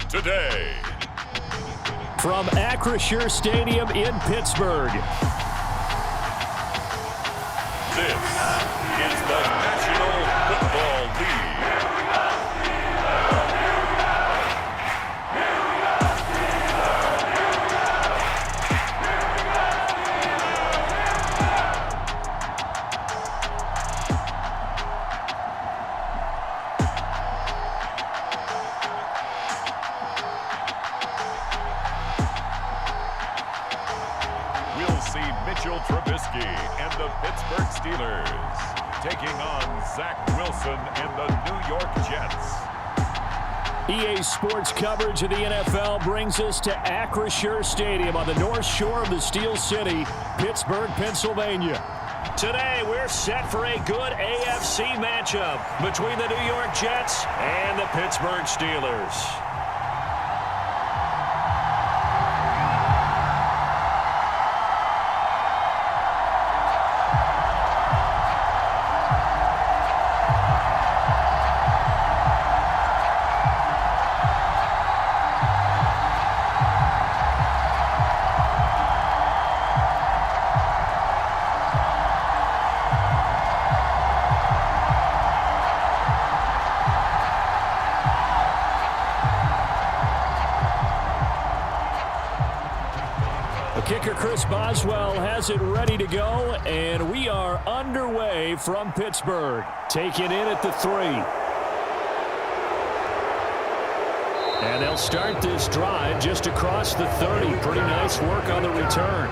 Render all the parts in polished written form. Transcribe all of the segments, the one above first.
today. From Acrisure Stadium in Pittsburgh. This is the National Football League. And the Pittsburgh Steelers taking on Zach Wilson and the New York Jets. EA Sports coverage of the NFL brings us to Acrisure Stadium on the north shore of the Steel City, Pittsburgh, Pennsylvania. Today, we're set for a good AFC matchup between the New York Jets and the Pittsburgh Steelers. Kicker Chris Boswell has it ready to go, and we are underway from Pittsburgh. Taken in at the 3. And they'll start this drive just across the 30. Pretty nice work on the return.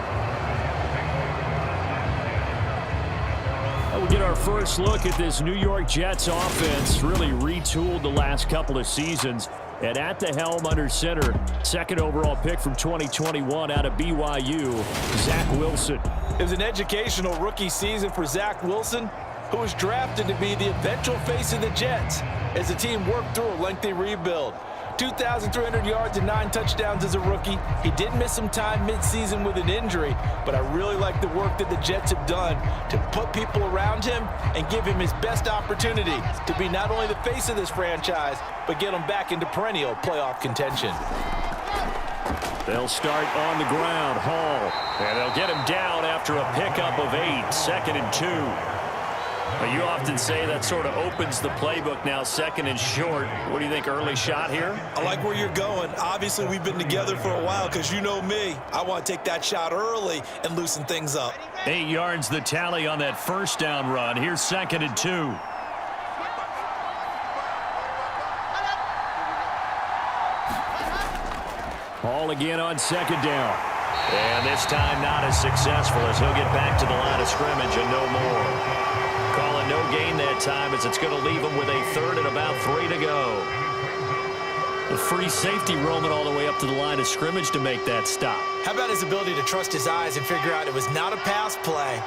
We'll get our first look at this New York Jets offense. Really retooled the last couple of seasons. And at the helm under center, second overall pick from 2021 out of BYU, Zach Wilson. It was an educational rookie season for Zach Wilson, who was drafted to be the eventual face of the Jets as the team worked through a lengthy rebuild. 2,300 yards and 9 touchdowns as a rookie. He did miss some time mid-season with an injury, but I really like the work that the Jets have done to put people around him and give him his best opportunity to be not only the face of this franchise, but get him back into perennial playoff contention. They'll start on the ground, Hall, and they'll get him down after a pickup of 8, 2nd and 2. You often say that sort of opens the playbook now, 2nd and short. What do you think, early shot here? I like where you're going. Obviously, we've been together for a while because you know me. I want to take that shot early and loosen things up. 8 yards the tally on that first down run. Here's 2nd and 2. Hall again on 2nd down. And this time not as successful as he'll get back to the line of scrimmage and no more. Calling no gain that time as it's going to leave him with a 3rd and about 3 to go. The free safety roaming all the way up to the line of scrimmage to make that stop. How about his ability to trust his eyes and figure out it was not a pass play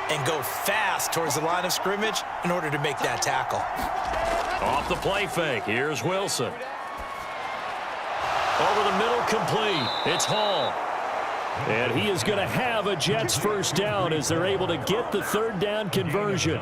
and go fast towards the line of scrimmage in order to make that tackle. Off the play fake. Here's Wilson. Over the middle, complete. It's Hall. And he is going to have a Jets first down as they're able to get the 3rd down conversion.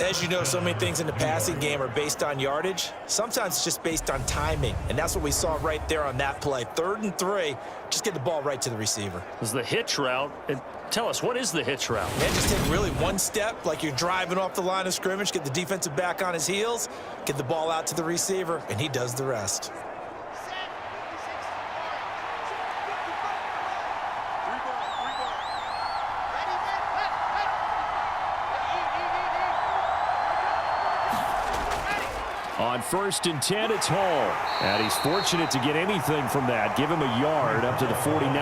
As you know, so many things in the passing game are based on yardage. Sometimes it's just based on timing, and that's what we saw right there on that play. 3rd and 3, just get the ball right to the receiver. This is the hitch route. And tell us, what is the hitch route? Man, just take really one step, like you're driving off the line of scrimmage, get the defensive back on his heels, get the ball out to the receiver, and he does the rest. On 1st and 10, it's Hall. And he's fortunate to get anything from that. Give him a yard up to the 49.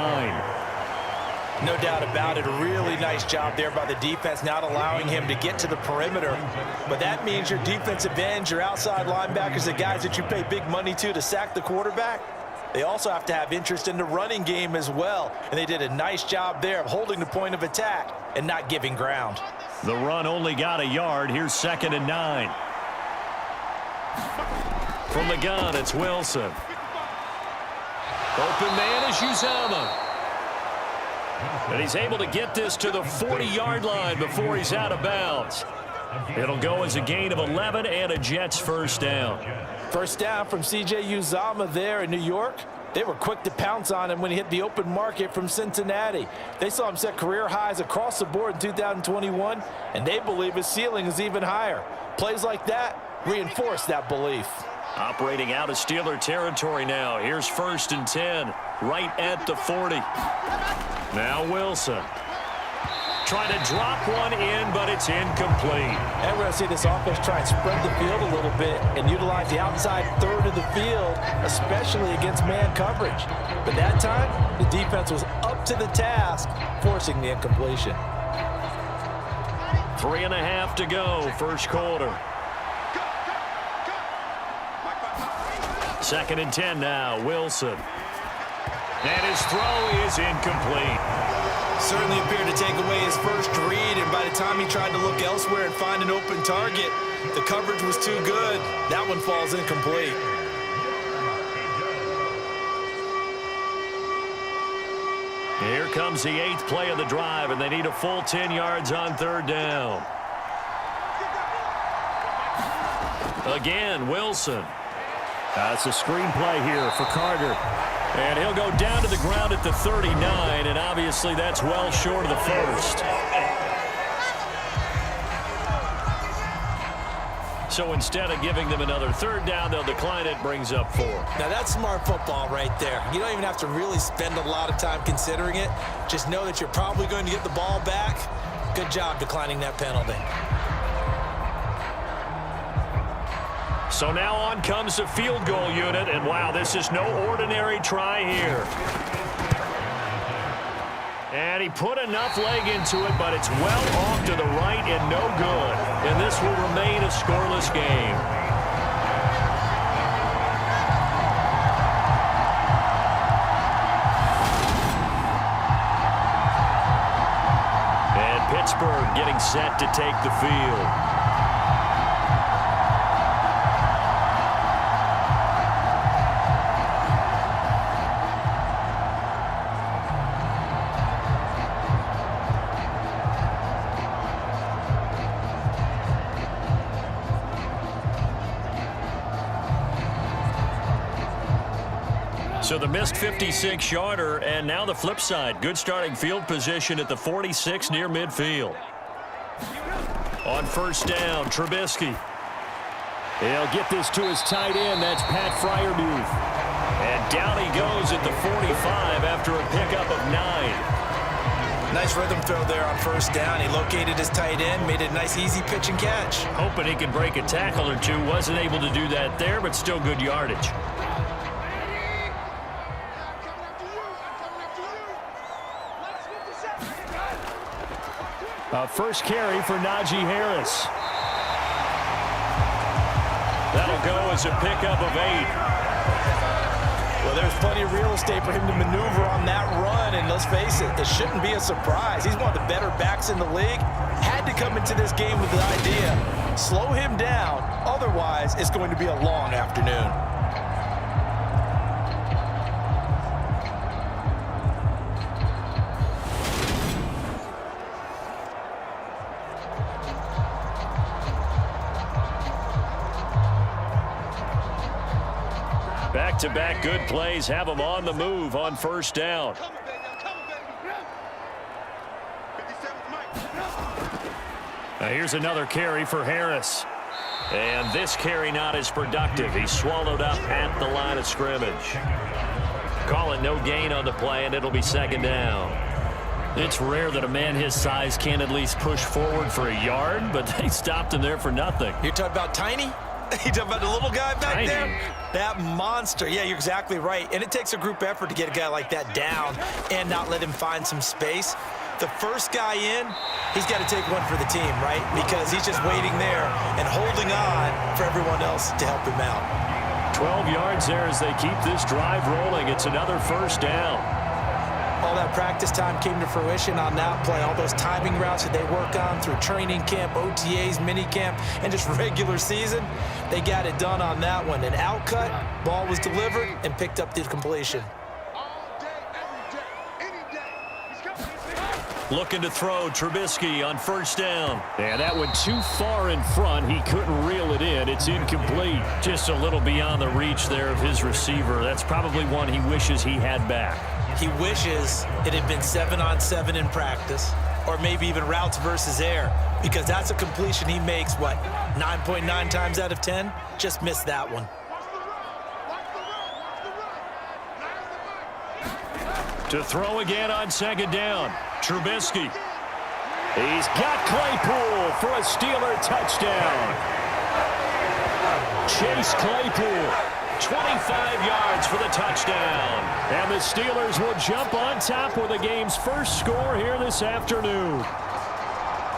No doubt about it. A really nice job there by the defense, not allowing him to get to the perimeter. But that means your defensive ends, your outside linebackers, the guys that you pay big money to sack the quarterback, they also have to have interest in the running game as well. And they did a nice job there of holding the point of attack and not giving ground. The run only got a yard. Here's 2nd and 9. From the gun, it's Wilson. Open man is Uzama. And he's able to get this to the 40-yard line before he's out of bounds. It'll go as a gain of 11 and a Jets first down. First down from C.J. Uzomah there in New York. They were quick to pounce on him when he hit the open market from Cincinnati. They saw him set career highs across the board in 2021, and they believe his ceiling is even higher. Plays like that reinforce that belief. Operating out of Steeler territory now. Here's 1st and 10, right at the 40. Now Wilson. Trying to drop one in, but it's incomplete. And we're going to see this offense try and spread the field a little bit and utilize the outside third of the field, especially against man coverage. But that time, the defense was up to the task, forcing the incompletion. 3.5 to go, first quarter. 2nd and 10 now, Wilson. And his throw is incomplete. Certainly appeared to take away his first read, and by the time he tried to look elsewhere and find an open target, the coverage was too good. That one falls incomplete. Here comes the 8th play of the drive, and they need a full 10 yards on 3rd down. Again, Wilson. That's a screen play here for Carter. And he'll go down to the ground at the 39, and obviously that's well short of the first. So instead of giving them another 3rd down, they'll decline it, brings up 4. Now that's smart football right there. You don't even have to really spend a lot of time considering it. Just know that you're probably going to get the ball back. Good job declining that penalty. So now on comes the field goal unit, and wow, this is no ordinary try here. And he put enough leg into it, but it's well off to the right and no good. And this will remain a scoreless game. And Pittsburgh getting set to take the field. So the missed 56-yarder, and now the flip side. Good starting field position at the 46 near midfield. On 1st down, Trubisky. He'll get this to his tight end. That's Pat Fryermuth. And down he goes at the 45 after a pickup of 9. Nice rhythm throw there on 1st down. He located his tight end, made it a nice, easy pitch and catch. Hoping he could break a tackle or two. Wasn't able to do that there, but still good yardage. First carry for Najee Harris. That'll go as a pickup of 8. Well, there's plenty of real estate for him to maneuver on that run, and let's face it, it shouldn't be a surprise. He's one of the better backs in the league. Had to come into this game with the idea, slow him down, otherwise it's going to be a long afternoon. Back-to-back good plays have them on the move on 1st down. Now here's another carry for Harris. And this carry not as productive. He's swallowed up at the line of scrimmage. Call it no gain on the play, and it'll be 2nd down. It's rare that a man his size can't at least push forward for a yard, but they stopped him there for nothing. You're talking about Tiny? You talking about the little guy back Tiny. there? That monster. Yeah, you're exactly right. And it takes a group effort to get a guy like that down and not let him find some space. The first guy in, he's got to take one for the team, right? Because he's just waiting there and holding on for everyone else to help him out. 12 yards there as they keep this drive rolling. It's another 1st down. All that practice time came to fruition on that play. All those timing routes that they work on through training camp, OTAs, minicamp, and just regular season, they got it done on that one. An outcut, ball was delivered, and picked up the completion. Looking to throw, Trubisky on first down. And that went too far in front. He couldn't reel it in. It's incomplete. Just a little beyond the reach there of his receiver. That's probably one he wishes he had back. He wishes it had been 7-on-7 in practice, or maybe even routes versus air, because that's a completion he makes, 9.9 times out of 10? Just missed that one. To throw again on second down, Trubisky. He's got Claypool for a Steeler touchdown. Chase Claypool, 25 yards for the touchdown. And the Steelers will jump on top with the game's first score here this afternoon.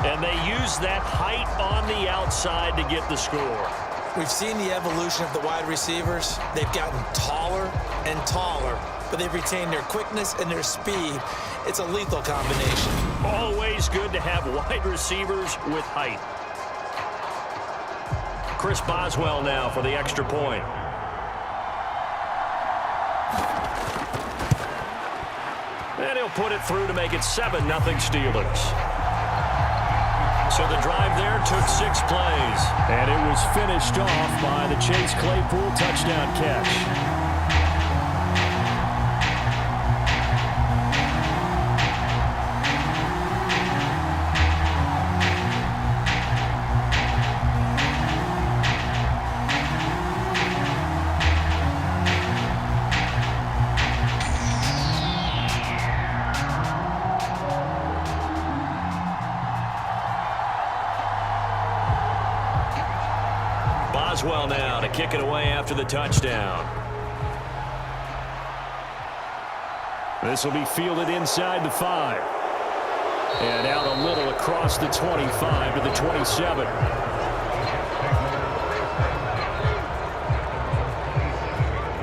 And they use that height on the outside to get the score. We've seen the evolution of the wide receivers. They've gotten taller and taller, but they've retained their quickness and their speed. It's a lethal combination. Always good to have wide receivers with height. Chris Boswell now for the extra point. And he'll put it through to make it 7-0 Steelers. So the drive there took 6 plays. And it was finished off by the Chase Claypool touchdown catch. Boswell now to kick it away after the touchdown. This will be fielded inside the 5. And out a little across the 25 to the 27.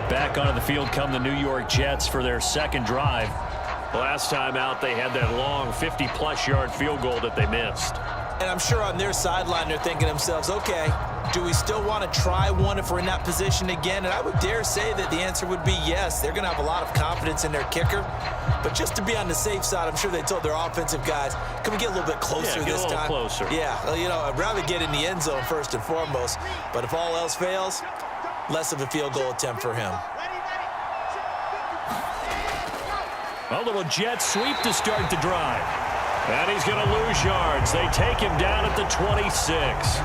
Back onto the field come the New York Jets for their second drive. Last time out, they had that long 50-plus yard field goal that they missed. And I'm sure on their sideline, they're thinking to themselves, okay, do we still want to try one if we're in that position again? And I would dare say that the answer would be yes. They're going to have a lot of confidence in their kicker. But just to be on the safe side, I'm sure they told their offensive guys, can we get a little bit closer this time? Get a little closer. Yeah, well, you know, I'd rather get in the end zone first and foremost. But if all else fails, less of a field goal attempt for him. A little jet sweep to start the drive. And he's going to lose yards. They take him down at the 26.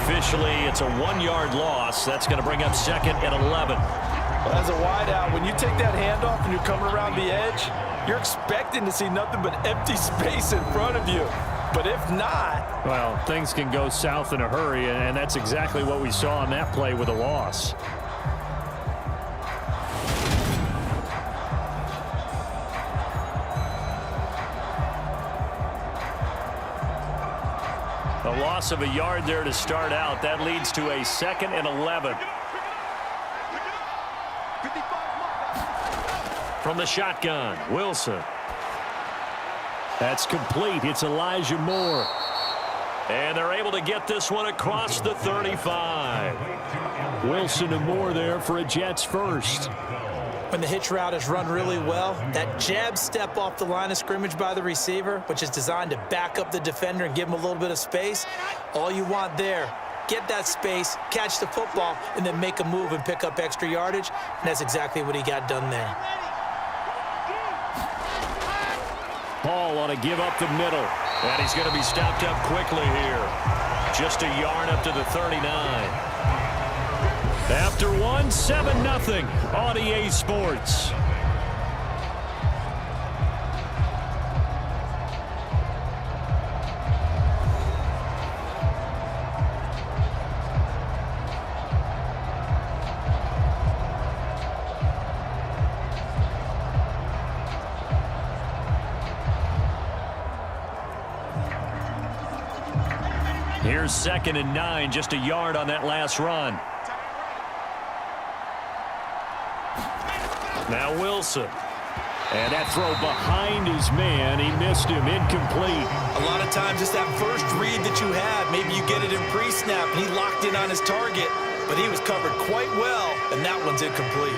Officially, it's a 1-yard loss. That's going to bring up 2nd and 11. Well, as a wideout, when you take that handoff and you're coming around the edge, you're expecting to see nothing but empty space in front of you. But if not... Well, things can go south in a hurry, and that's exactly what we saw on that play with a loss. A loss of a yard there to start out. That leads to a 2nd and 11. From the shotgun, Wilson. That's complete. It's Elijah Moore. And they're able to get this one across the 35. Wilson and Moore there for a Jets first. When the hitch route is run really well, that jab step off the line of scrimmage by the receiver, which is designed to back up the defender and give him a little bit of space, all you want there, get that space, catch the football, and then make a move and pick up extra yardage, and that's exactly what he got done there. Paul on a give up the middle, and he's going to be stopped up quickly here. Just a yard up to the 39. After one, 7-0 on EA Sports. Here's 2nd and 9, just a yard on that last run. Now Wilson. And that throw behind his man. He missed him. Incomplete. A lot of times it's that first read that you have. Maybe you get it in pre-snap, and he locked in on his target. But he was covered quite well, and that one's incomplete.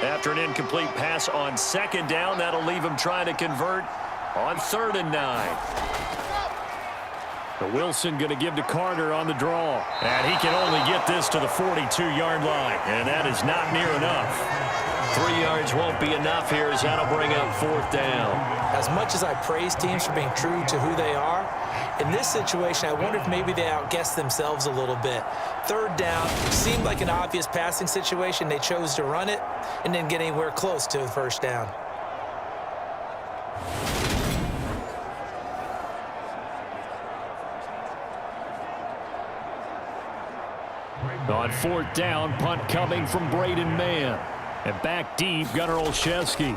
After an incomplete pass on 2nd down, that'll leave him trying to convert on 3rd and 9. Wilson going to give to Carter on the draw. And he can only get this to the 42-yard line. And that is not near enough. 3 yards won't be enough here as that'll bring up 4th down. As much as I praise teams for being true to who they are, in this situation, I wonder if maybe they outguessed themselves a little bit. 3rd down seemed like an obvious passing situation. They chose to run it and didn't get anywhere close to the 1st down. On 4th down, punt coming from Braden Mann. And back deep, Gunnar Olszewski.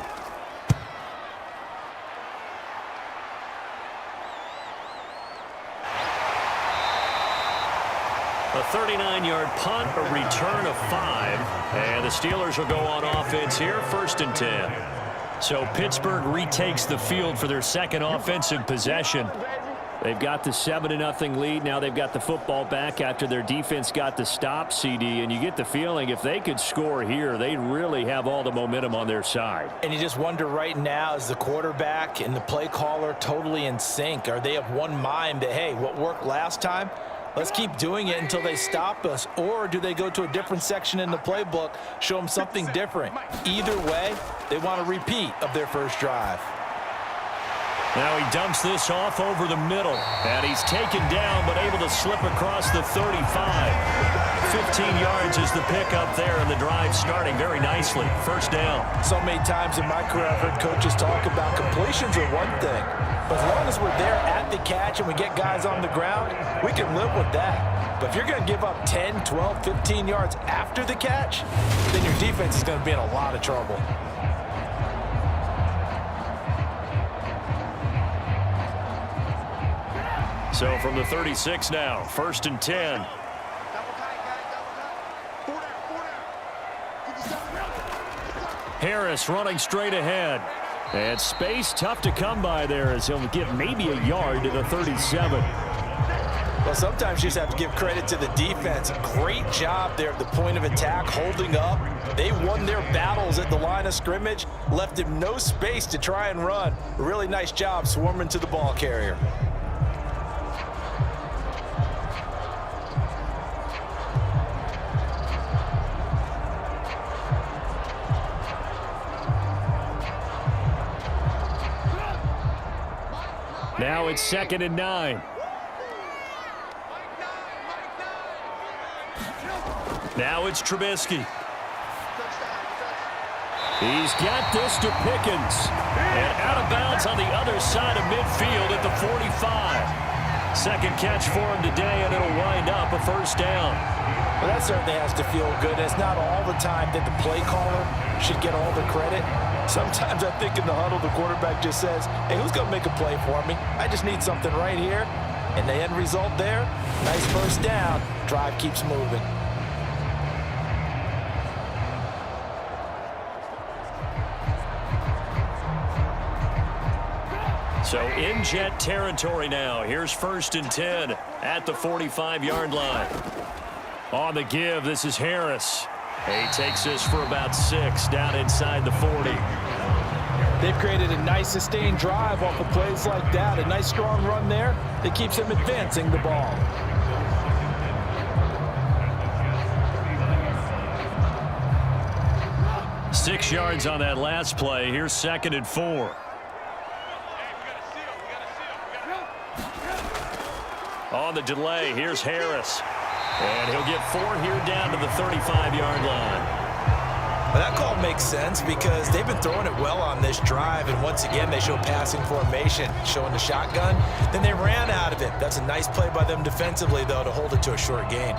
A 39-yard punt, a return of 5. And the Steelers will go on offense here, 1st and 10. So Pittsburgh retakes the field for their 2nd offensive possession. They've got the 7-0 lead. Now they've got the football back after their defense got the stop, CD. And you get the feeling if they could score here, they'd really have all the momentum on their side. And you just wonder right now, is the quarterback and the play caller totally in sync? Are they of one mind that, hey, what worked last time, let's keep doing it until they stop us? Or do they go to a different section in the playbook, show them something different? Either way, they want a repeat of their first drive. Now he dumps this off over the middle. And he's taken down but able to slip across the 35. 15 yards is the pickup there, and the drive starting very nicely. 1st down. So many times in my career I've heard coaches talk about completions are one thing. But as long as we're there at the catch and we get guys on the ground, we can live with that. But if you're going to give up 10, 12, 15 yards after the catch, then your defense is going to be in a lot of trouble. So from the 36 now, 1st and 10. Harris running straight ahead. And space tough to come by there as he'll get maybe a yard to the 37. Well, sometimes you just have to give credit to the defense. Great job there at the point of attack, holding up. They won their battles at the line of scrimmage, left him no space to try and run. Really nice job swarming to the ball carrier. Now it's 2nd and 9. Now it's Trubisky. He's got this to Pickens. And out of bounds on the other side of midfield at the 45. 2nd catch for him today, and it'll wind up a 1st down. Well, that certainly has to feel good. It's not all the time that the play caller should get all the credit. Sometimes I think in the huddle, the quarterback just says, hey, who's going to make a play for me? I just need something right here. And the end result there, nice 1st down. Drive keeps moving. So in Jet territory now. Here's 1st and 10 at the 45-yard line. On the give, this is Harris. He takes this for about 6 down inside the 40. They've created a nice sustained drive off of plays like that. A nice strong run there that keeps them advancing the ball. Six yards on that last play. Here's 2nd and 4. On the delay, here's Harris. And he'll get 4 here down to the 35-yard line. Well, that call makes sense because they've been throwing it well on this drive, and once again they show passing formation, showing the shotgun. Then they ran out of it. That's a nice play by them defensively, though, to hold it to a short gain.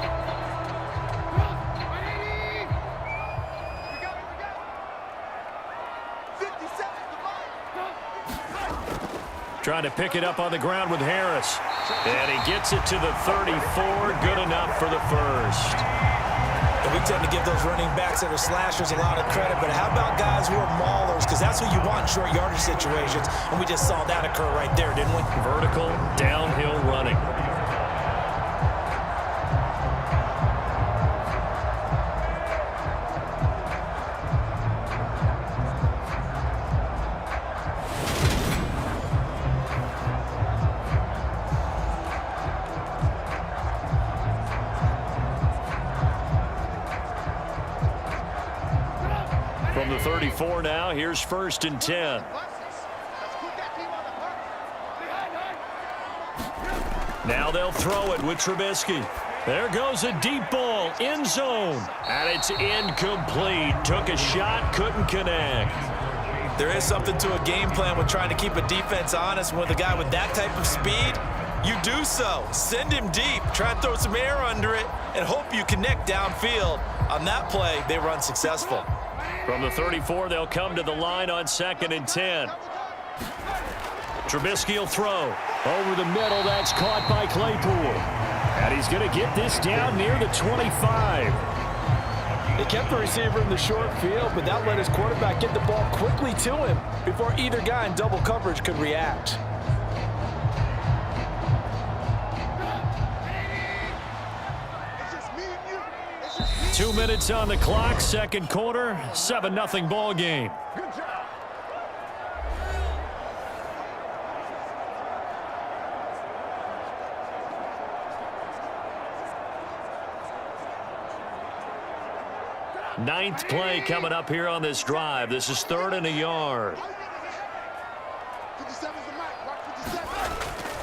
Trying to pick it up on the ground with Harris. And he gets it to the 34. Good enough for the 1st. And we tend to give those running backs that are slashers a lot of credit, but how about guys who are maulers? Because that's what you want in short yardage situations. And we just saw that occur right there, didn't we? Vertical, downhill running. 34 now. Here's 1st and 10. Now they'll throw it with Trubisky. There goes a deep ball, end zone, and it's incomplete. Took a shot, couldn't connect. There is something to a game plan with trying to keep a defense honest. With a guy with that type of speed, you do so. Send him deep, try and throw some air under it, and hope you connect downfield. On that play, they run successful. From the 34, they'll come to the line on 2nd and 10. Trubisky will throw. Over the middle, that's caught by Claypool. And he's going to get this down near the 25. They kept the receiver in the short field, but that let his quarterback get the ball quickly to him before either guy in double coverage could react. Two minutes on the clock, second quarter, 7-0 ball game. Ninth play coming up here on this drive. This is 3rd and a yard.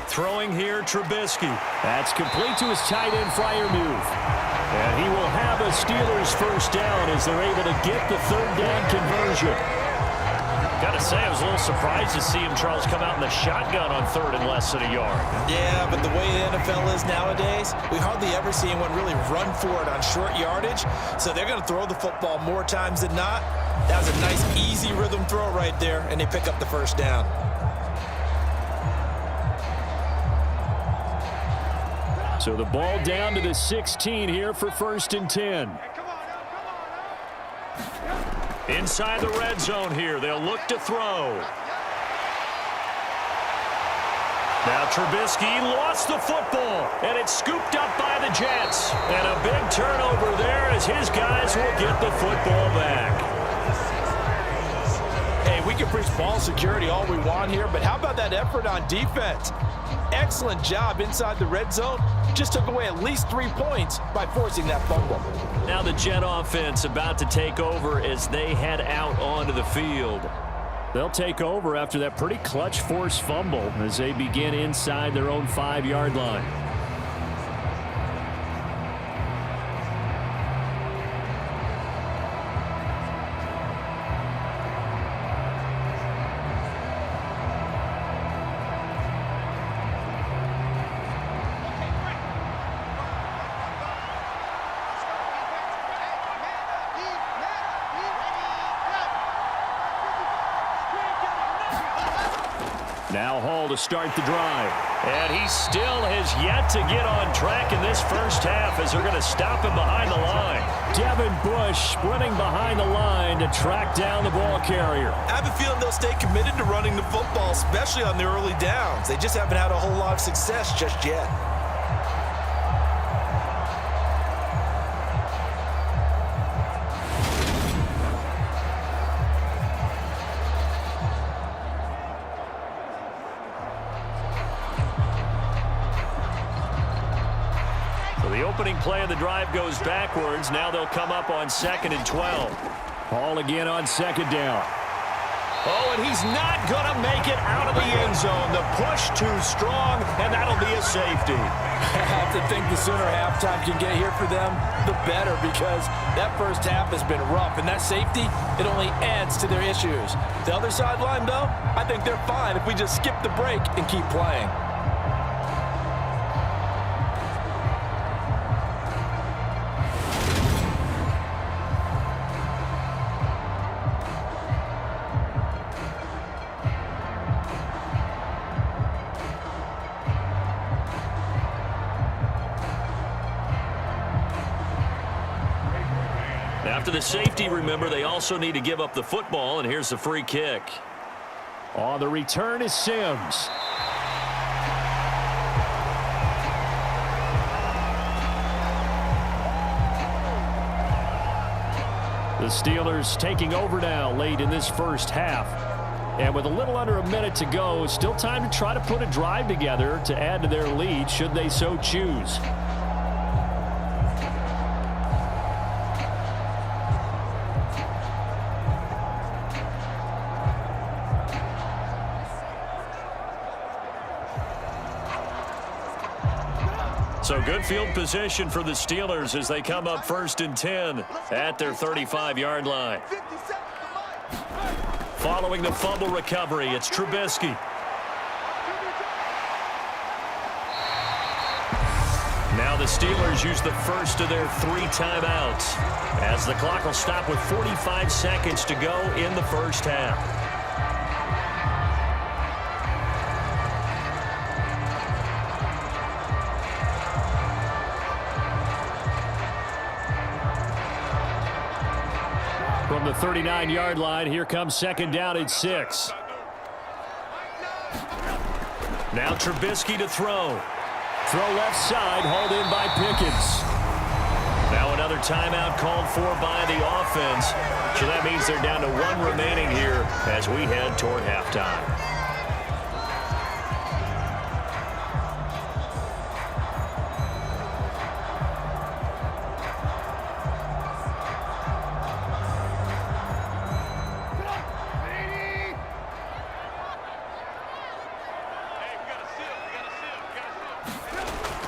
Throwing here, Trubisky. That's complete to his tight end Freiermuth. And he will have a Steelers first down as they're able to get the 3rd down conversion. Got to say, I was a little surprised to see him, Charles, come out in the shotgun on 3rd and less than a yard. Yeah, but the way the NFL is nowadays, we hardly ever see anyone really run for it on short yardage. So they're going to throw the football more times than not. That was a nice, easy rhythm throw right there, and they pick up the first down. So the ball down to the 16 here for 1st and 10. Inside the red zone here, they'll look to throw. Now Trubisky lost the football, and it's scooped up by the Jets. And a big turnover there as his guys will get the football back. Hey, we can preach ball security all we want here, but how about that effort on defense? Excellent job inside the red zone. Just took away at least 3 points by forcing that fumble. Now the Jet offense about to take over as they head out onto the field. They'll take over after that pretty clutch forced fumble as they begin inside their own 5-yard line. Now Hall to start the drive. And he still has yet to get on track in this first half as they're going to stop him behind the line. Devin Bush sprinting behind the line to track down the ball carrier. I have a feeling they'll stay committed to running the football, especially on the early downs. They just haven't had a whole lot of success just yet. The opening play of the drive goes backwards. Now they'll come up on 2nd and 12. Hall again on 2nd down. Oh, and he's not going to make it out of the end zone. The push too strong, and that'll be a safety. I have to think the sooner halftime can get here for them, the better, because that first half has been rough, and that safety, it only adds to their issues. The other sideline, though, I think they're fine if we just skip the break and keep playing. After the safety, remember, they also need to give up the football, and here's the free kick. On the return is Sims. The Steelers taking over now late in this first half. And with a little under a minute to go, still time to try to put a drive together to add to their lead should they so choose. So good field position for the Steelers as they come up 1st and 10 at their 35-yard line. Following the fumble recovery, it's Trubisky. Now the Steelers use the first of their 3 timeouts as the clock will stop with 45 seconds to go in the first half. From the 39-yard line, here comes 2nd down and 6. Now Trubisky to throw. Throw left side, hauled in by Pickens. Now another timeout called for by the offense. So that means they're down to 1 remaining here as we head toward halftime.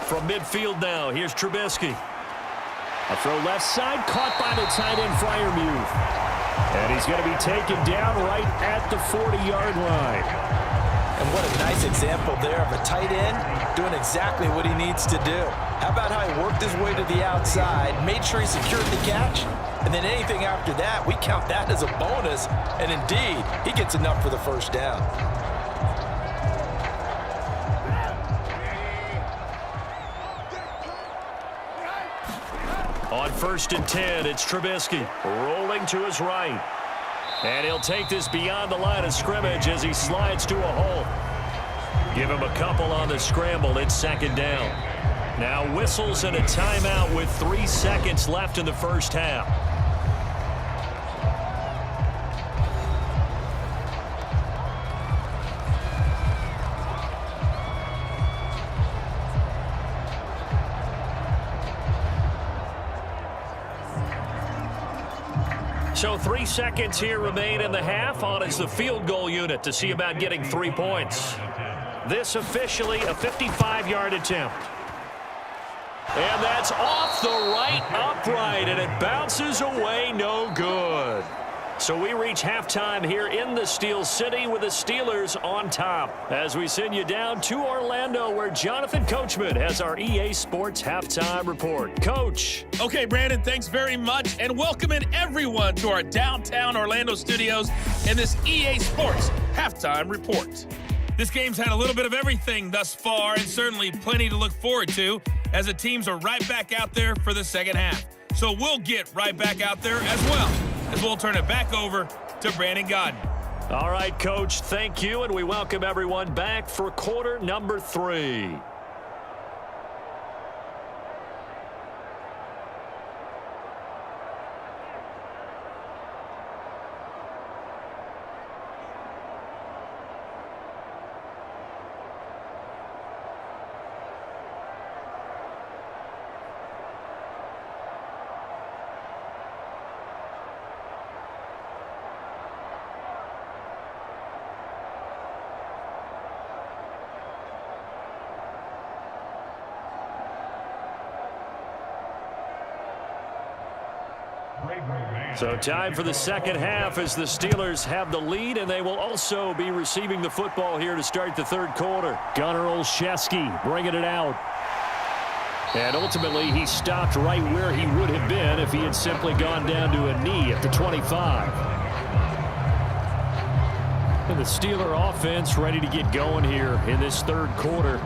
From midfield now, here's Trubisky. A throw left side, caught by the tight end Freiermuth. And he's going to be taken down right at the 40-yard line. And what a nice example there of a tight end doing exactly what he needs to do. How about how he worked his way to the outside, made sure he secured the catch, and then anything after that, we count that as a bonus. And indeed, he gets enough for the first down. On 1st and 10, it's Trubisky rolling to his right. And he'll take this beyond the line of scrimmage as he slides to a hole. Give him a couple on the scramble. It's 2nd down. Now whistles and a timeout with 3 seconds left in the first half. So 3 seconds here remain in the half. On is the field goal unit to see about getting 3 points. This officially a 55-yard attempt. And that's off the right upright, and it bounces away no good. So we reach halftime here in the Steel City with the Steelers on top as we send you down to Orlando where Jonathan Coachman has our EA Sports Halftime Report. Coach. Okay, Brandon, thanks very much, and welcome in everyone to our downtown Orlando studios in this EA Sports Halftime Report. This game's had a little bit of everything thus far and certainly plenty to look forward to as the teams are right back out there for the second half. So we'll get right back out there as well. As we'll turn it back over to Brandon Godden. All right, Coach, thank you, and we welcome everyone back for quarter number 3. So time for the second half as the Steelers have the lead, and they will also be receiving the football here to start the third quarter. Gunnar Olszewski bringing it out. And ultimately, he stopped right where he would have been if he had simply gone down to a knee at the 25. And the Steeler offense ready to get going here in this third quarter.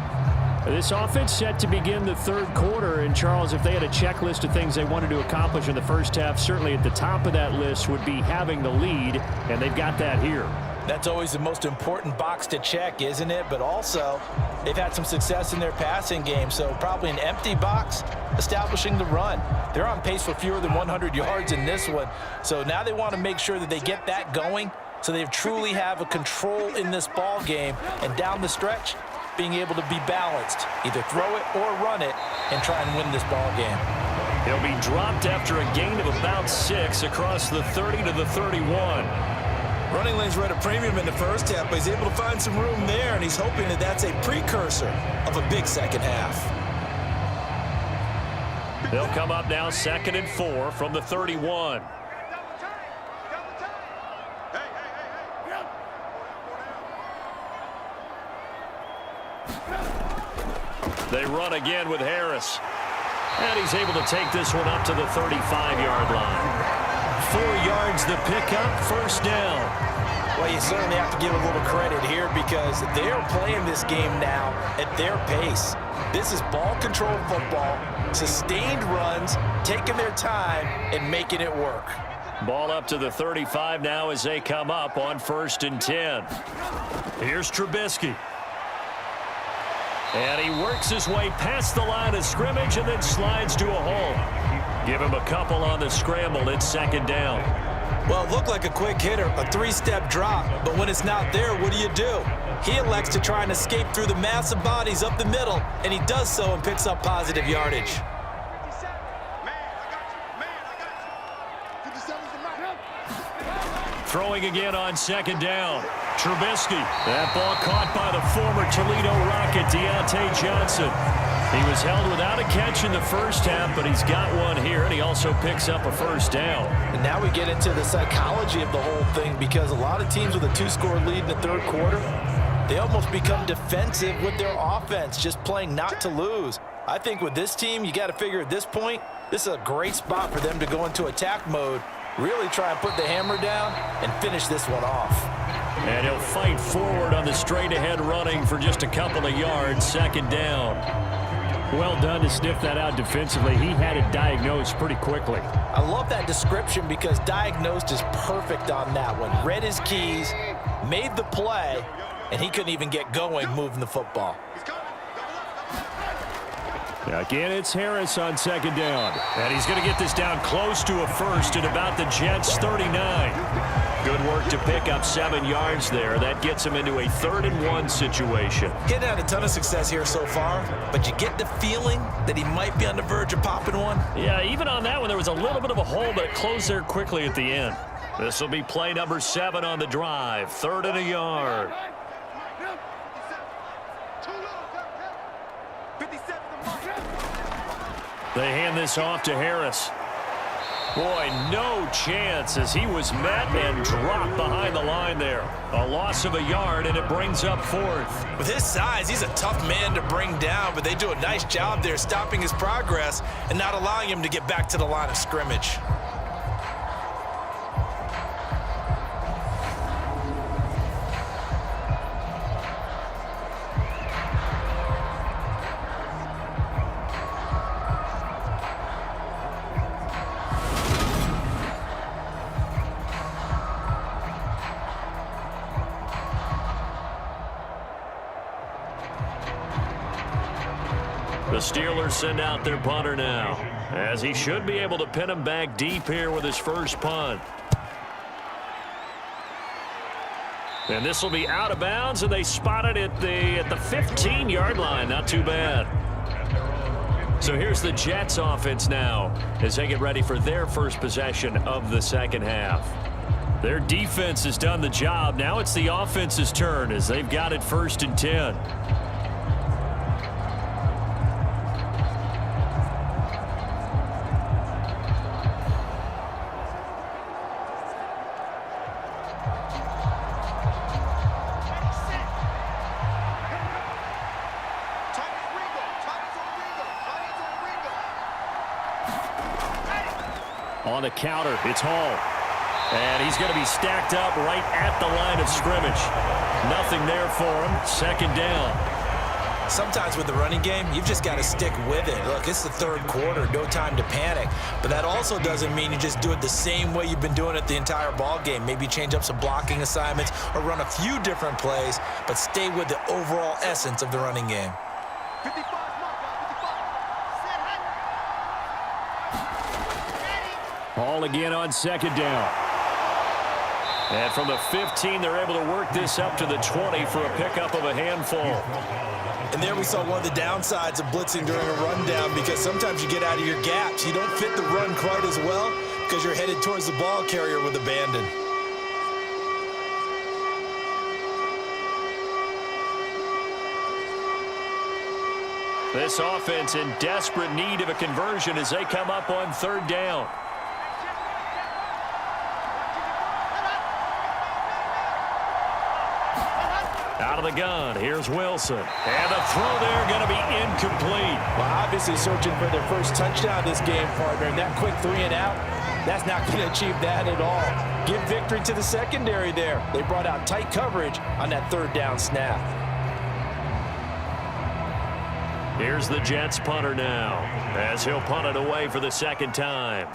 This offense set to begin the third quarter, and Charles, if they had a checklist of things they wanted to accomplish in the first half, certainly at the top of that list would be having the lead, and they've got that here. That's always the most important box to check, isn't it? But also, they've had some success in their passing game, so probably an empty box establishing the run. They're on pace for fewer than 100 yards in this one, so now they want to make sure that they get that going so they truly have a control in this ball game, and down the stretch, being able to be balanced, either throw it or run it, and try and win this ball game. He'll be dropped after a gain of about 6 across the 30 to the 31. Running lanes were at a premium in the first half, but he's able to find some room there, and he's hoping that that's a precursor of a big second half. They'll come up now 2nd and 4 from the 31. They run again with Harris. And he's able to take this one up to the 35-yard line. 4 yards the pickup, first down. Well, you certainly have to give a little credit here because they're playing this game now at their pace. This is ball control football, sustained runs, taking their time and making it work. Ball up to the 35 now as they come up on 1st and 10. Here's Trubisky. And he works his way past the line of scrimmage and then slides to a hole. Give him a couple on the scramble. It's 2nd down. Well, it looked like a quick hitter, a 3-step drop. But when it's not there, what do? He elects to try and escape through the massive bodies up the middle, and he does so and picks up positive yardage. Throwing again on 2nd down. Trubisky. That ball caught by the former Toledo Rocket, Deontay Johnson. He was held without a catch in the first half, but he's got one here, and he also picks up a first down. And now we get into the psychology of the whole thing because a lot of teams with a 2-score lead in the 3rd quarter, they almost become defensive with their offense, just playing not to lose. I think with this team, you got to figure at this point, this is a great spot for them to go into attack mode, really try and put the hammer down and finish this one off. And he'll fight forward on the straight-ahead running for just a couple of yards, 2nd down. Well done to sniff that out defensively. He had it diagnosed pretty quickly. I love that description because diagnosed is perfect on that one. Read his keys, made the play, and he couldn't even get going moving the football. Again, it's Harris on 2nd down. And he's going to get this down close to a first at about the Jets' 39. Good work to pick up 7 yards there. That gets him into a 3rd and 1 situation. He hadn't had a ton of success here so far, but you get the feeling that he might be on the verge of popping one. Yeah, even on that one, there was a little bit of a hole, but it closed there quickly at the end. This will be play number 7 on the drive. 3rd and a yard. They hand this off to Harris. Boy, no chance as he was met and dropped behind the line there. A loss of a yard, and it brings up 4th. With his size, he's a tough man to bring down, but they do a nice job there stopping his progress and not allowing him to get back to the line of scrimmage. The Steelers send out their punter now, as he should be able to pin him back deep here with his first punt. And this will be out of bounds, and they spot it at the 15-yard line. Not too bad. So here's the Jets offense now as they get ready for their first possession of the 2nd half. Their defense has done the job. Now it's the offense's turn as they've got it 1st and 10. On the counter, it's Hall. And he's going to be stacked up right at the line of scrimmage. Nothing there for him. 2nd down. Sometimes with the running game, you've just got to stick with it. Look, it's the 3rd quarter, no time to panic. But that also doesn't mean you just do it the same way you've been doing it the entire ball game. Maybe change up some blocking assignments or run a few different plays, but stay with the overall essence of the running game. Ball again on 2nd down. And from the 15, they're able to work this up to the 20 for a pickup of a handful. And there we saw one of the downsides of blitzing during a rundown because sometimes you get out of your gaps. You don't fit the run quite as well because you're headed towards the ball carrier with abandon. This offense in desperate need of a conversion as they come up on third down. Out of the gun, here's Wilson. And the throw there going to be incomplete. Well, obviously searching for their first touchdown this game, partner. And that quick 3 and out, that's not going to achieve that at all. Give victory to the secondary there. They brought out tight coverage on that third down snap. Here's the Jets punter now, as he'll punt it away for the second time.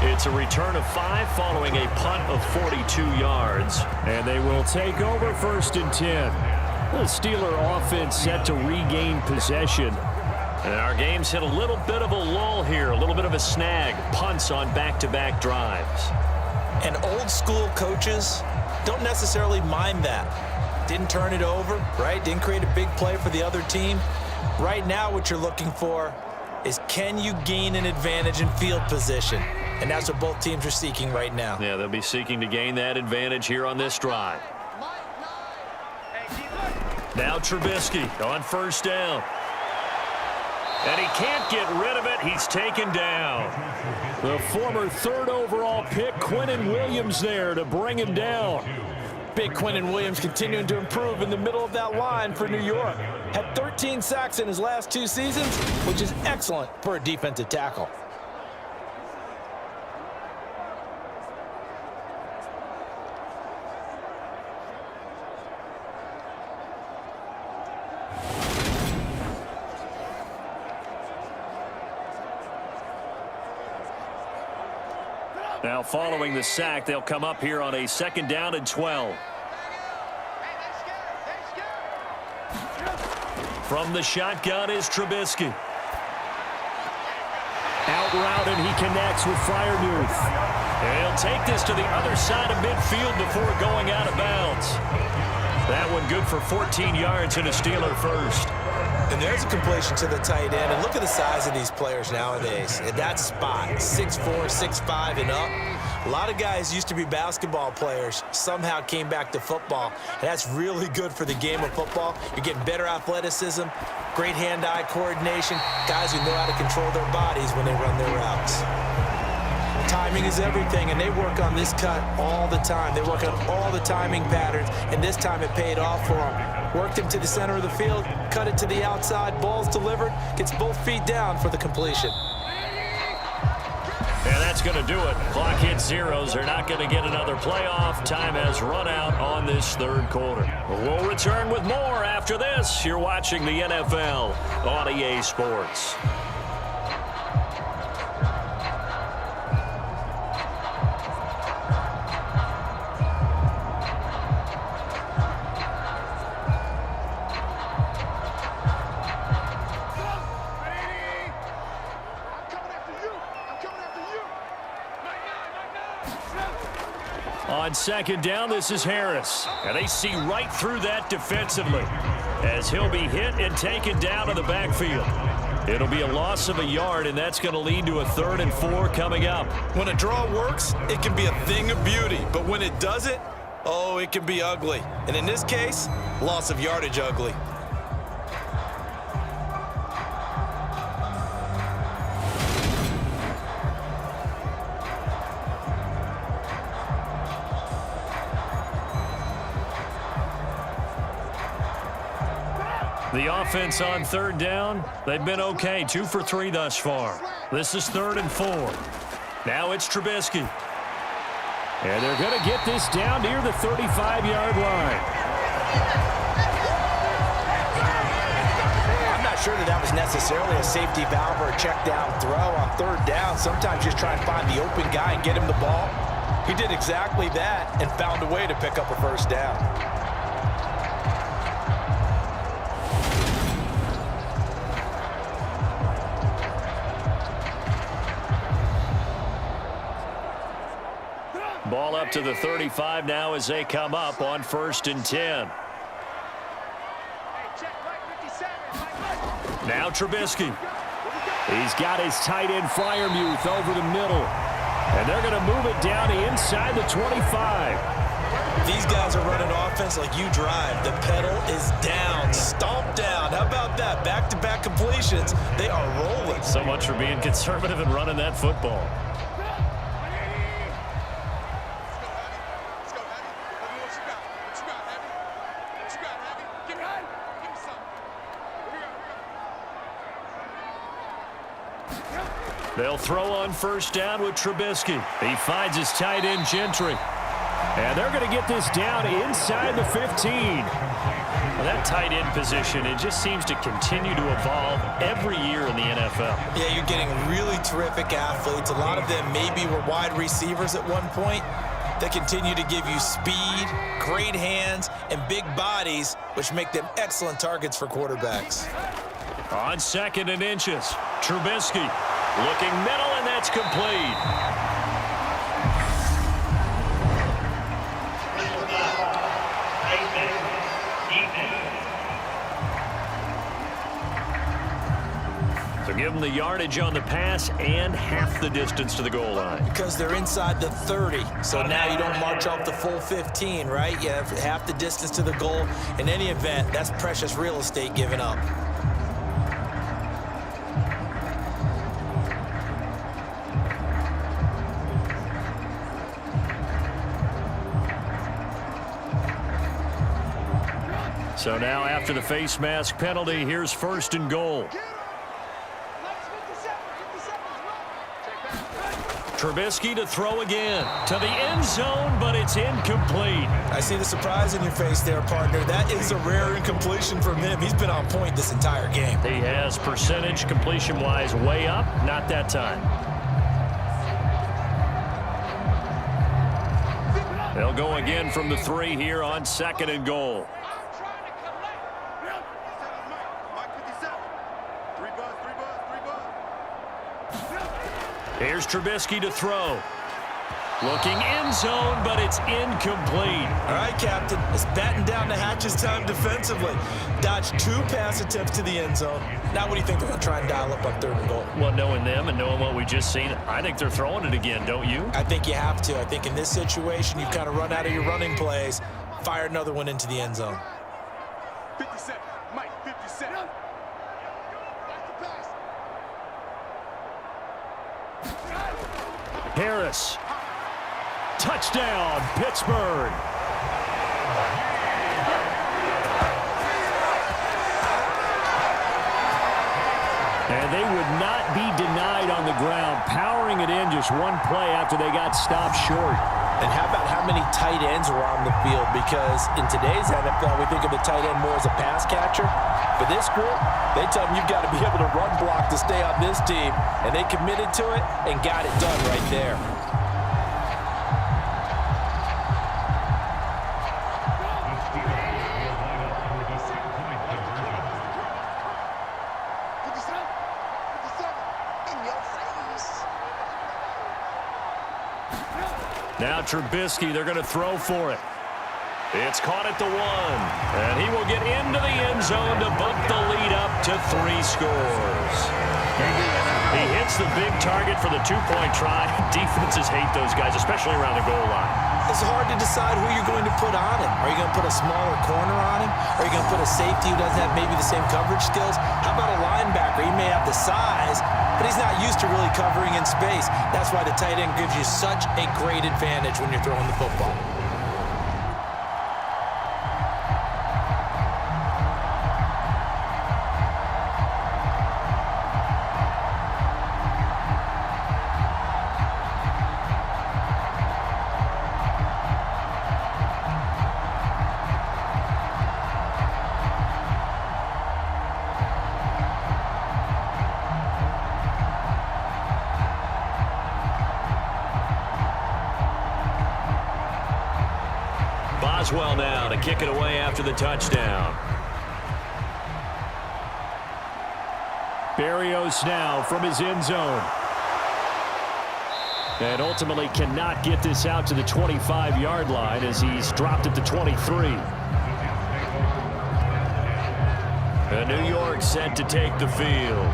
It's a return of 5 following a punt of 42 yards. And they will take over 1st and 10. The Steeler offense set to regain possession. And our game's hit a little bit of a lull here, a little bit of a snag. Punts on back-to-back drives. And old school coaches don't necessarily mind that. Didn't turn it over, right? Didn't create a big play for the other team. Right now what you're looking for is, can you gain an advantage in field position? And that's what both teams are seeking right now. Yeah, they'll be seeking to gain that advantage here on this drive. Now Trubisky on 1st down. And he can't get rid of it. He's taken down. The former 3rd overall pick, Quinnen Williams, there to bring him down. Big Quinnen Williams continuing to improve in the middle of that line for New York. Had 13 sacks in his last 2 seasons, which is excellent for a defensive tackle. Now following the sack, they'll come up here on a 2nd down and 12. From the shotgun is Trubisky. Out route, and he connects with Freiermuth. And he'll take this to the other side of midfield before going out of bounds. That one good for 14 yards and a Steeler first. And there's a completion to the tight end. And look at the size of these players nowadays. At that spot, 6'4", 6'5", and up. A lot of guys used to be basketball players, somehow came back to football. And that's really good for the game of football. You're getting better athleticism, great hand-eye coordination, guys who know how to control their bodies when they run their routes. Timing is everything, and they work on this cut all the time. They work on all the timing patterns, and this time it paid off for them. Worked him to the center of the field, cut it to the outside, ball's delivered, gets both feet down for the completion. And that's going to do it. Clock hits zeros. They're not going to get another playoff. Time has run out on this 3rd quarter. We'll return with more after this. You're watching the NFL on EA Sports. On 2nd down, this is Harris. And they see right through that defensively as he'll be hit and taken down to the backfield. It'll be a loss of a yard, and that's going to lead to a 3rd and 4 coming up. When a draw works, it can be a thing of beauty. But when it doesn't, oh, it can be ugly. And in this case, loss of yardage ugly. The offense on 3rd down, they've been okay. 2 for 3 thus far. This is 3rd and 4. Now it's Trubisky. And they're going to get this down near the 35-yard line. I'm not sure that was necessarily a safety valve or a check down throw on 3rd down. Sometimes just try and find the open guy and get him the ball. He did exactly that and found a way to pick up a 1st down. Ball up to the 35 now as they come up on 1st and 10. Now Trubisky. He's got his tight end Freiermuth over the middle. And they're going to move it down inside the 25. These guys are running offense like you drive. The pedal is down, stomped down. How about that? Back-to-back completions. They are rolling. So much for being conservative and running that football. They'll throw on first down with Trubisky. He finds his tight end, Gentry. And they're going to get this down inside the 15. Well, that tight end position, it just seems to continue to evolve every year in the NFL. Yeah, you're getting really terrific athletes. A lot of them maybe were wide receivers at one point. They continue to give you speed, great hands, and big bodies, which make them excellent targets for quarterbacks. On 2nd and inches, Trubisky looking middle, and that's complete. So give them the yardage on the pass and half the distance to the goal line. Because they're inside the 30, so now you don't march off the full 15, right? You have half the distance to the goal. In any event, that's precious real estate given up. So now after the face mask penalty, here's 1st and goal. Trubisky to throw again to the end zone, but it's incomplete. I see the surprise in your face there, partner. That is a rare incompletion from him. He's been on point this entire game. He has percentage completion-wise way up, not that time. They'll go again from the 3 here on 2nd and goal. Here's Trubisky to throw. Looking end zone, but it's incomplete. All right, Captain. It's batten down the hatches time defensively. Dodged 2 pass attempts to the end zone. Now what do you think they're going to try and dial up on 3rd and goal? Well, knowing them and knowing what we just seen, I think they're throwing it again, don't you? I think you have to. I think in this situation, you've kind of run out of your running plays. Fire another one into the end zone. 57, Mike, 57. Harris. Touchdown, Pittsburgh. And they would not be denied on the ground, powering it in just one play after they got stopped short. And how about how many tight ends were on the field? Because in today's NFL, we think of the tight end more as a pass catcher. For this group, they tell them you've got to be able to run block to stay on this team. And they committed to it and got it done right there. Now Trubisky, they're going to throw for it. It's caught at the 1, and he will get into the end zone to bump the lead up to 3 scores. He hits the big target for the 2-point try. Defenses hate those guys, especially around the goal line. It's hard to decide who you're going to put on him. Are you going to put a smaller corner on him? Are you going to put a safety who doesn't have maybe the same coverage skills? How about a linebacker? He may have the size, but he's not used to really covering in space. That's why the tight end gives you such a great advantage when you're throwing the football. Boswell now to kick it away after the touchdown. Berrios now from his end zone. And ultimately cannot get this out to the 25-yard line as he's dropped at the 23. And New York set to take the field.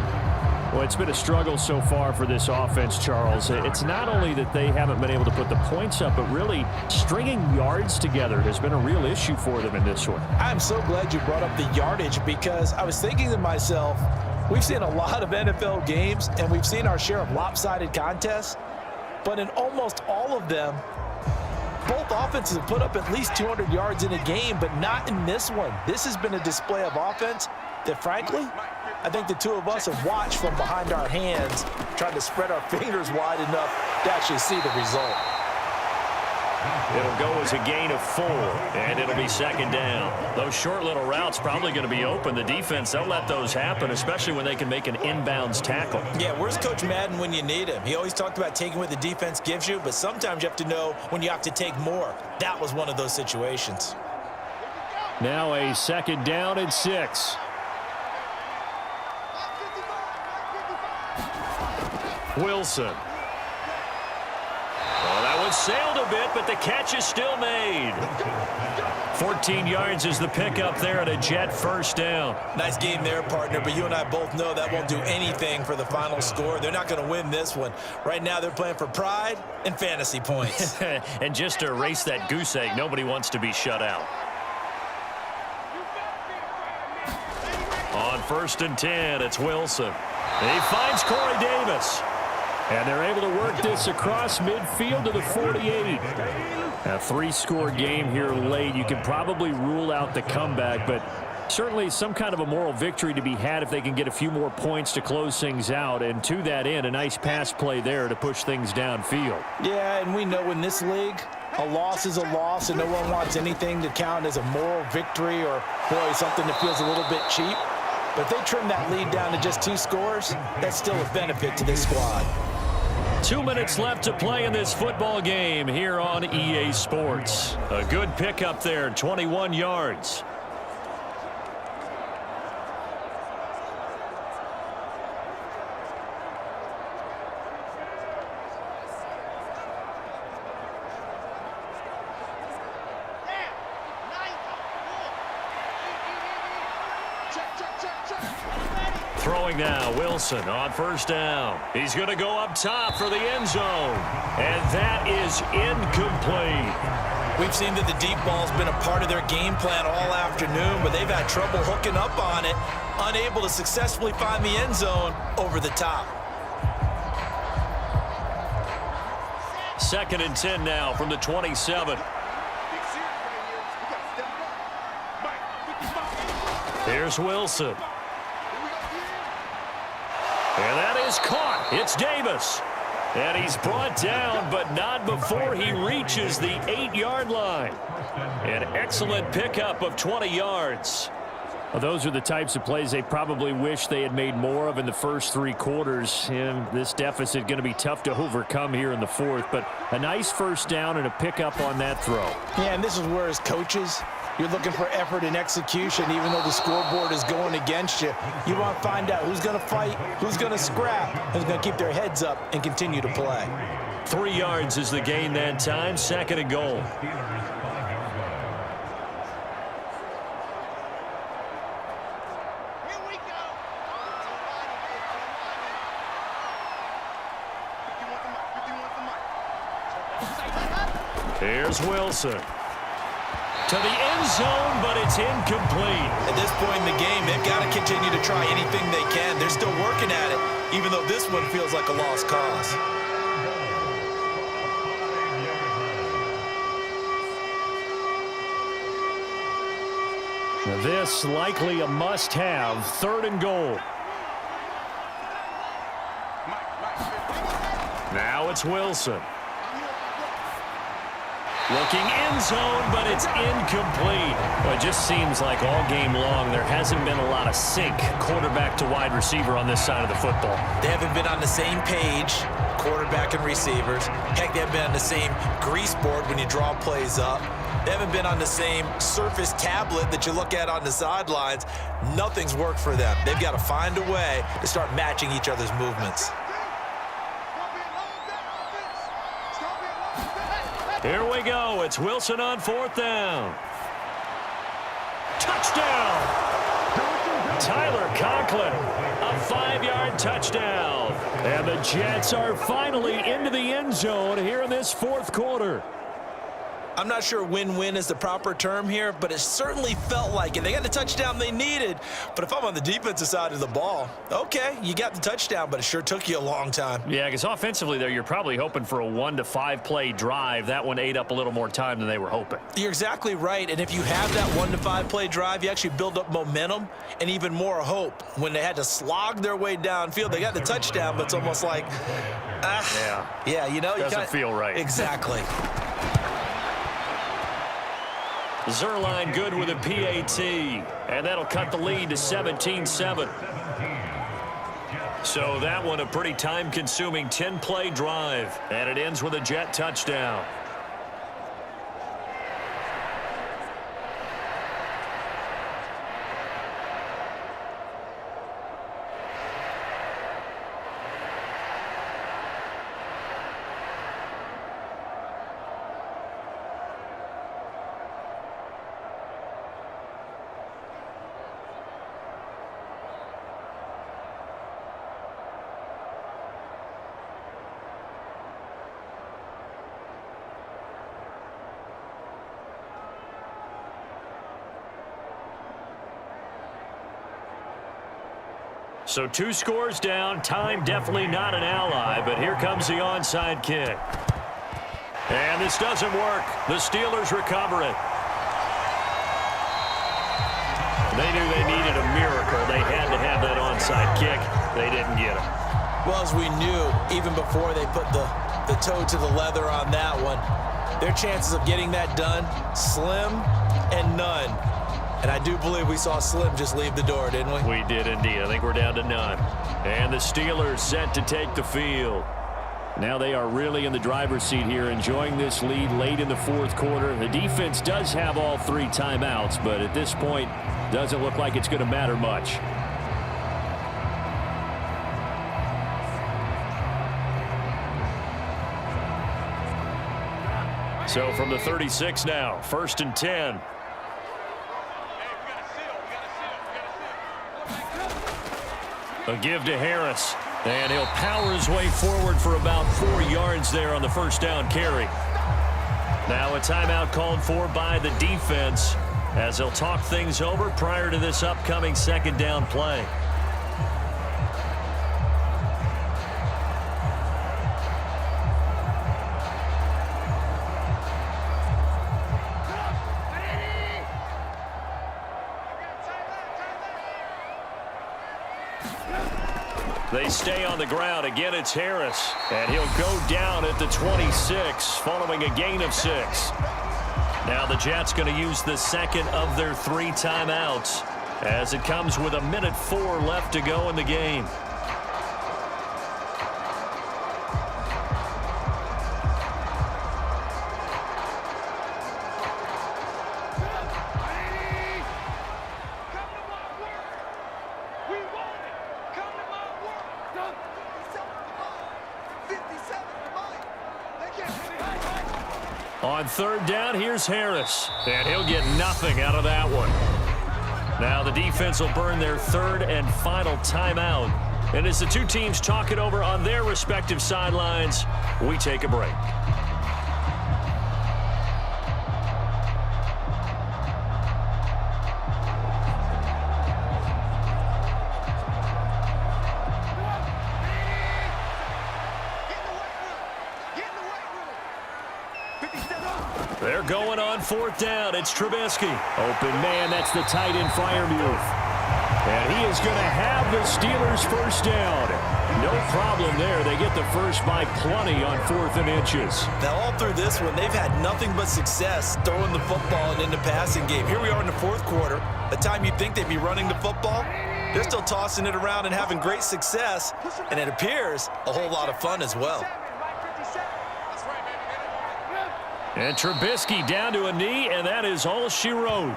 Well, it's been a struggle so far for this offense, Charles. It's not only that they haven't been able to put the points up, but really stringing yards together has been a real issue for them in this one. I'm so glad you brought up the yardage because I was thinking to myself, we've seen a lot of NFL games and we've seen our share of lopsided contests, but in almost all of them, both offenses have put up at least 200 yards in a game, but not in this one. This has been a display of offense that, frankly, I think the two of us have watched from behind our hands, trying to spread our fingers wide enough to actually see the result. It'll go as a gain of 4, and it'll be second down. Those short little routes probably going to be open. The defense, they'll let those happen, especially when they can make an inbounds tackle. Yeah, where's Coach Madden when you need him? He always talked about taking what the defense gives you, but sometimes you have to know when you have to take more. That was one of those situations. Now a second down and 6. Wilson. Well, that one sailed a bit, but the catch is still made. 14 yards is the pickup there, and a Jet first down. Nice game there, partner, but you and I both know that won't do anything for the final score. They're not going to win this one. Right now they're playing for pride and fantasy points. And just to erase that goose egg, nobody wants to be shut out. On 1st and 10, it's Wilson. He finds Corey Davis. And they're able to work this across midfield to the 48. A 3-score game here late. You can probably rule out the comeback, but certainly some kind of a moral victory to be had if they can get a few more points to close things out. And to that end, a nice pass play there to push things downfield. Yeah, and we know in this league, a loss is a loss, and no one wants anything to count as a moral victory or, boy, something that feels a little bit cheap. But if they trim that lead down to just 2 scores, that's still a benefit to this squad. 2 minutes left to play in this football game here on EA Sports. A good pickup there, 21 yards. Throwing now, Wilson on 1st down. He's going to go up top for the end zone. And that is incomplete. We've seen that the deep ball's been a part of their game plan all afternoon, but they've had trouble hooking up on it, unable to successfully find the end zone over the top. 2nd and 10 now from the 27. Here's Wilson. And that is caught. It's Davis. And he's brought down, but not before he reaches the 8-yard line. An excellent pickup of 20 yards. Well, those are the types of plays they probably wish they had made more of in the first 3 quarters. And this deficit going to be tough to overcome here in the 4th. But a nice first down and a pickup on that throw. Yeah, and this is where, as coaches, you're looking for effort and execution, even though the scoreboard is going against you. You want to find out who's going to fight, who's going to scrap, who's going to keep their heads up and continue to play. 3 yards is the gain that time, 2nd and goal. Here's Wilson. To the end zone, but it's incomplete. At this point in the game, they've got to continue to try anything they can. They're still working at it, even though this one feels like a lost cause. This likely a must-have, 3rd and goal. Now it's Wilson. Looking end zone, but it's incomplete. Well, it just seems like all game long there hasn't been a lot of sync quarterback to wide receiver on this side of the football. They haven't been on the same page, quarterback and receivers. Heck, they haven't been on the same grease board when you draw plays up. They haven't been on the same surface tablet that you look at on the sidelines. Nothing's worked for them. They've got to find a way to start matching each other's movements. Here we go. It's Wilson on 4th down. Touchdown! Tyler Conklin. A 5-yard touchdown. And the Jets are finally into the end zone here in this fourth quarter. I'm not sure win-win is the proper term here, but it certainly felt like it. They got the touchdown they needed, but if I'm on the defensive side of the ball, okay, you got the touchdown, but it sure took you a long time. Yeah, because offensively there, you're probably hoping for a 1 to 5 play drive. That one ate up a little more time than they were hoping. You're exactly right, and if you have that 1 to 5 play drive, you actually build up momentum and even more hope. When they had to slog their way downfield, they got the touchdown, but it's almost like, yeah, you know, doesn't feel right. Exactly. Zerline good with a PAT, and that'll cut the lead to 17-7. So that one a pretty time-consuming 10-play drive, and it ends with a Jet touchdown. So 2 scores down, time definitely not an ally, but here comes the onside kick. And this doesn't work. The Steelers recover it. They knew they needed a miracle. They had to have that onside kick. They didn't get it. Well, as we knew, even before they put the toe to the leather on that one, their chances of getting that done, slim and none. And I do believe we saw Slim just leave the door, didn't we? We did indeed. I think we're down to none. And the Steelers set to take the field. Now they are really in the driver's seat here, enjoying this lead late in the fourth quarter. The defense does have all 3 timeouts, but at this point, doesn't look like it's going to matter much. So from the 36 now, 1st and 10. A give to Harris, and he'll power his way forward for about 4 yards there on the first down carry. Now a timeout called for by the defense as they'll talk things over prior to this upcoming second down play. They stay on the ground. Again, it's Harris. And he'll go down at the 26 following a gain of 6. Now the Jets going to use the second of their 3 timeouts as it comes with 1:04 left to go in the game. On 3rd down, here's Harris. And he'll get nothing out of that one. Now the defense will burn their 3rd and final timeout. And as the 2 teams talk it over on their respective sidelines, we take a break. They're going on 4th down. It's Trubisky. Open man, that's the tight end Freiermuth. And he is going to have the Steelers first down. No problem there. They get the first by plenty on 4th and inches. Now all through this one, they've had nothing but success throwing the football and in the passing game. Here we are in the 4th quarter. The time you'd think they'd be running the football, they're still tossing it around and having great success. And it appears a whole lot of fun as well. And Trubisky down to a knee, and that is all she wrote.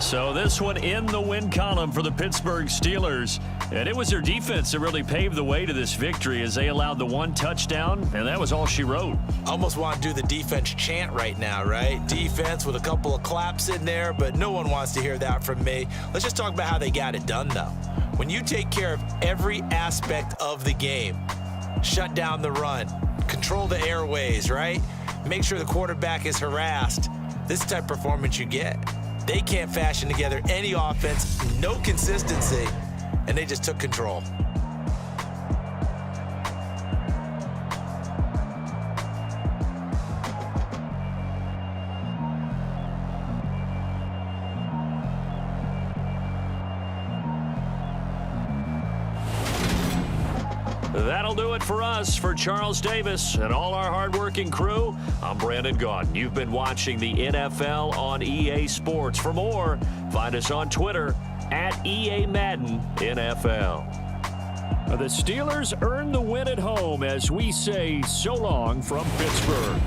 So this one in the win column for the Pittsburgh Steelers. And it was their defense that really paved the way to this victory as they allowed the one touchdown, and that was all she wrote. Almost want to do the defense chant right now, right? Defense with a couple of claps in there, but no one wants to hear that from me. Let's just talk about how they got it done, though. When you take care of every aspect of the game, shut down the run, control the airways, right? Make sure the quarterback is harassed. This is the type of performance you get. They can't fashion together any offense, no consistency, and they just took control. That'll do it for us. For Charles Davis and all our hardworking crew, I'm Brandon Gaudin. You've been watching the NFL on EA Sports. For more, find us on Twitter at EA Madden NFL. The Steelers earn the win at home as we say so long from Pittsburgh.